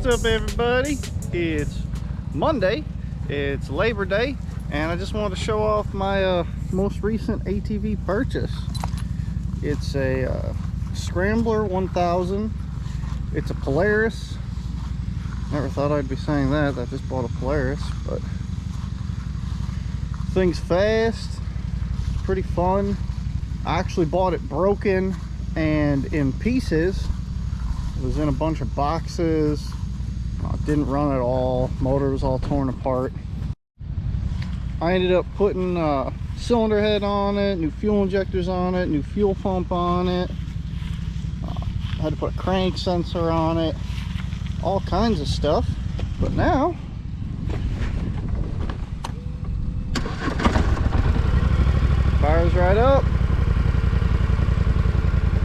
What's up, everybody? It's Monday, it's Labor Day, and I just wanted to show off my most recent ATV purchase. It's a Scrambler 1000. It's a Polaris. Never thought I'd be saying that. I just bought a Polaris, but thing's fast, pretty fun. I actually bought it broken and in pieces. It was in a bunch of boxes. Didn't run at all. Motor was all torn apart. I ended up putting cylinder head on it, new fuel injectors on it, new fuel pump on it. I had to put a crank sensor on it, all kinds of stuff. But now fires right up.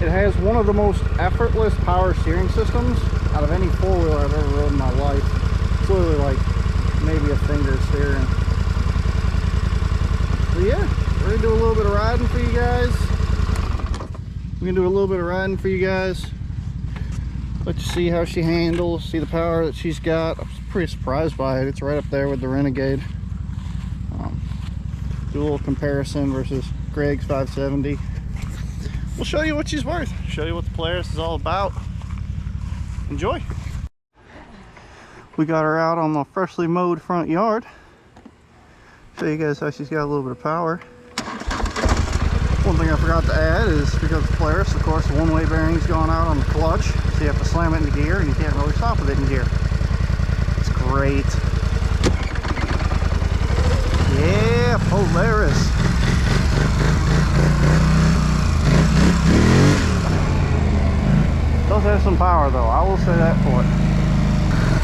It has one of the most effortless power steering systems out of any four-wheeler I've ever rode in my life. It's literally like maybe a finger steering. So yeah, we're gonna do a little bit of riding for you guys. Let you see how she handles, see the power that she's got. I'm pretty surprised by it. It's right up there with the Renegade. Do a little comparison versus Greg's 570. We'll show you what she's worth, show you what the Polaris is all about. Enjoy. We got her out on the freshly mowed front yard. Show you guys how she's got a little bit of power. One thing I forgot to add is because the Polaris, of course, the one-way bearing's gone out on the clutch, so you have to slam it into gear and you can't really stop with it in gear. It's great. Yeah, Polaris. Does have some power though, I will say that for it.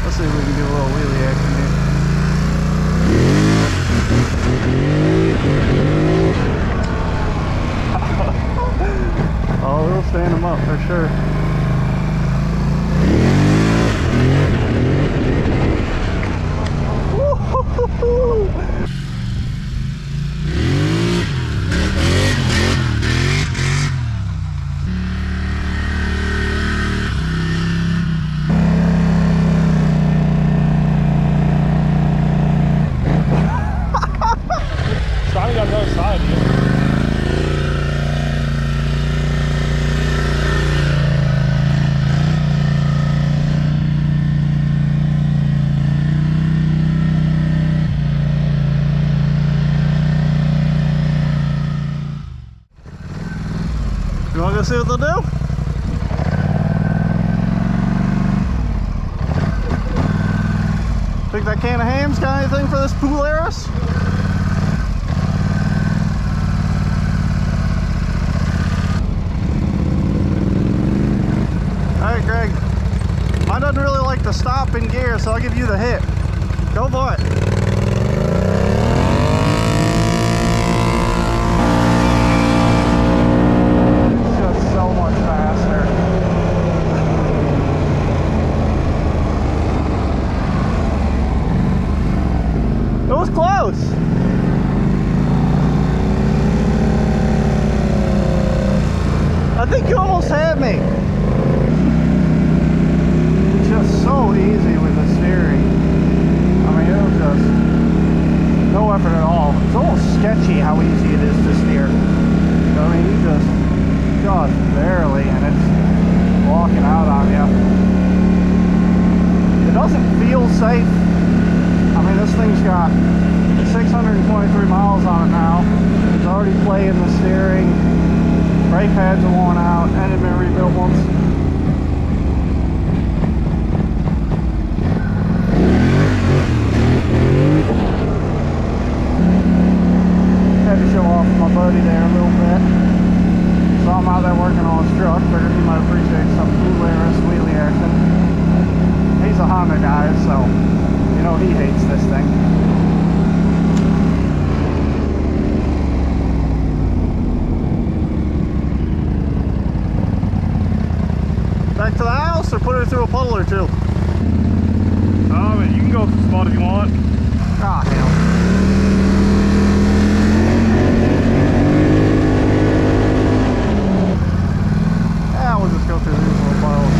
Let's see if we can do a little wheelie action here. Oh, we'll stand them up for sure. Woo-hoo-hoo-hoo! Starting on the other side, dude. You wanna go see what they'll do? Think that can of ham's got anything for this Polaris? Alright, Greg. Mine doesn't really like to stop in gear, so I'll give you the hit. Go for it. It's just so much faster. It was close. I think you almost had me. Just so easy with the steering. I mean, it was just no effort at all. It's almost sketchy how easy it is to steer. I mean, you just barely, and it's walking out on you. It doesn't feel safe. I mean, this thing's got 623 miles on it now. It's already playing the steering. Brake pads are worn out and have been rebuilt once. Had to show off my buddy there a little bit. Saw him out there working on his truck. Figured he might appreciate some Polaris wheelie action. He's a Honda guy, so you know he hates this thing. Back to the house or put her through a puddle or two? You can go to the spot if you want. Ah, hell. Yeah, we'll just go through these little puddles.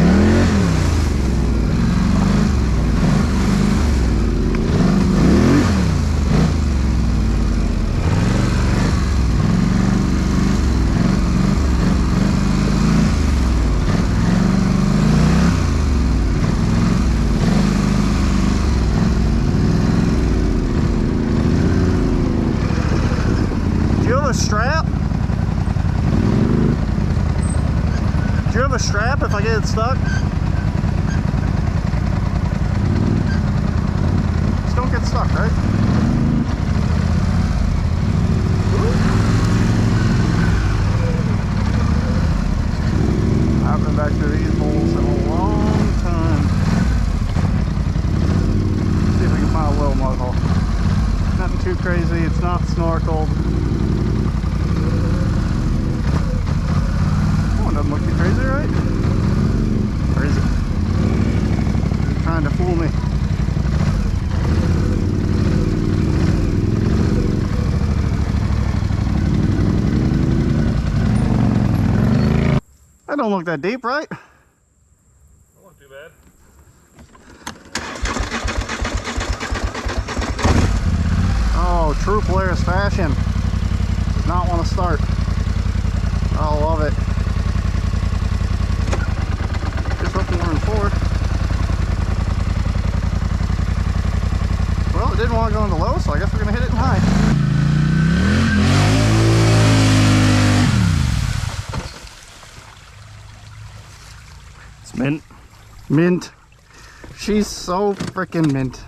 strap? Do you have a strap if I get it stuck? Just don't get stuck, right? I've been back through these holes in a long time. See if we can find a little mud hole. Nothing too crazy, it's not snorkeled. Oh, it doesn't look too crazy, right? Or is it? You're trying to fool me. That don't look that deep, right? That wasn't too bad. Oh, true Polaris fashion. Does not want to start. I love it. Just hope we're moving forward. Well, it didn't want to go into low, so I guess we're going to hit it in high. It's mint. Mint. She's so freaking mint.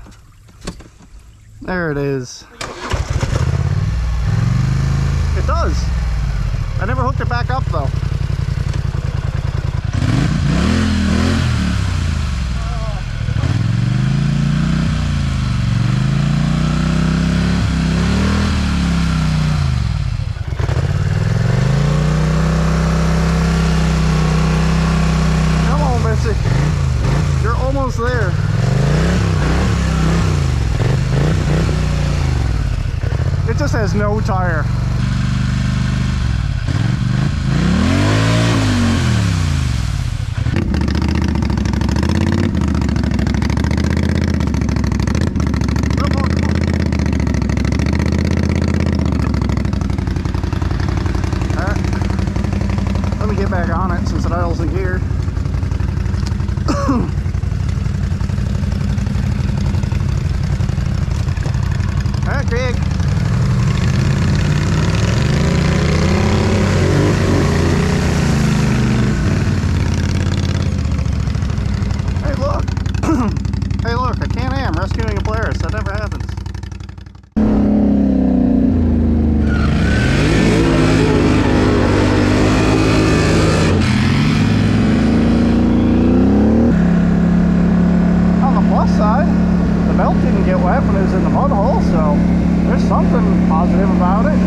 There it is. It does. I never hooked it back up though. Come on, Missy. You're almost there. It just has no tire. Come on, come on. Alright. Let me get back on it since it idles in gear. Alright, Greg. Hey, look. Hey, look, I can't am rescuing a Polaris. That never happens. On the plus side, the belt didn't get wet when it was in the mud hole, so there's something positive about it.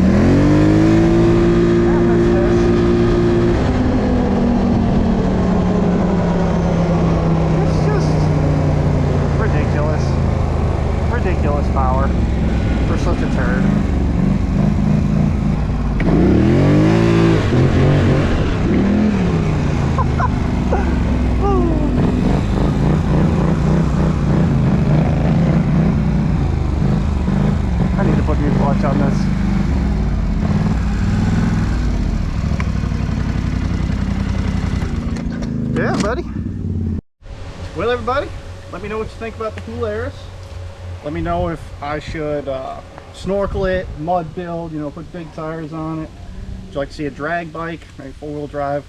And there's this. It's just ridiculous. Ridiculous power for such a turd. I need to put new clutch on this. Yeah, buddy. Well, everybody, let me know what you think about the Polaris. Let me know if I should snorkel it, mud build, you know, put big tires on it. Would you like to see a drag bike, maybe 4-wheel drive,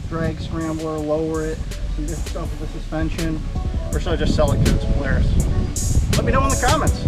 drag scrambler, lower it, some different stuff with the suspension, or should I just sell it because it's Polaris? Let me know in the comments.